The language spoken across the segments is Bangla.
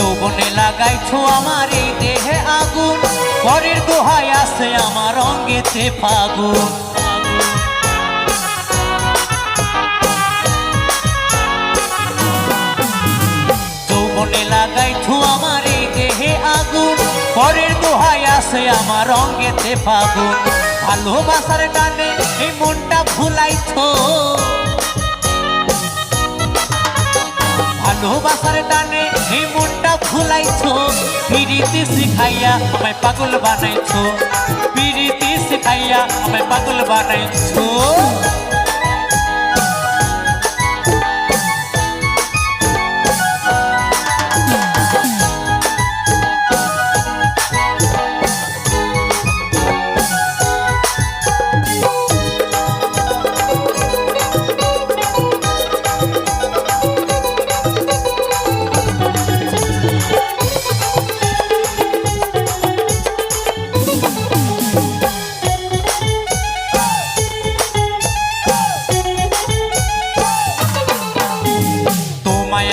যৌবনে লাগাইছো আমার এই দেহে আগুন, পরের দোহাই আছে আমার অঙ্গেতে ফাগুন। যৌবনে লাগাইছো আমার এই দেহে আগুন, পরের দোহাই আছে আমার অঙ্গেতে ফাগুন। ভালোবাসার টানে এই মনটা ভুলাইছো, ভালোবাসার টানে এই মনটা ভুলাইছো। পিরিতি শিখাইয়া আমায় পাগল বানাইছো, পিরিতি শিখাইয়া আমায় পাগল বানাইছো।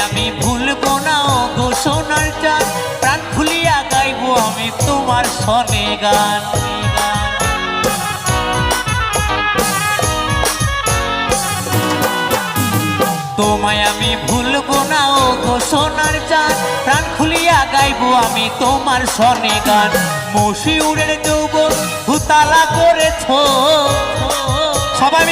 আমি ভুলবো না গো সোনার চাঁদ, প্রাণ খুলিয়া গাইবো আমি তোমার সনে গান। তোমায় আমি ভুলবো না গো সোনার চাঁদ, প্রাণ খুলিয়া গাইবো আমি তোমার সনে গান। মশিউরের যৌবন ভুতালা করেছো সবাই।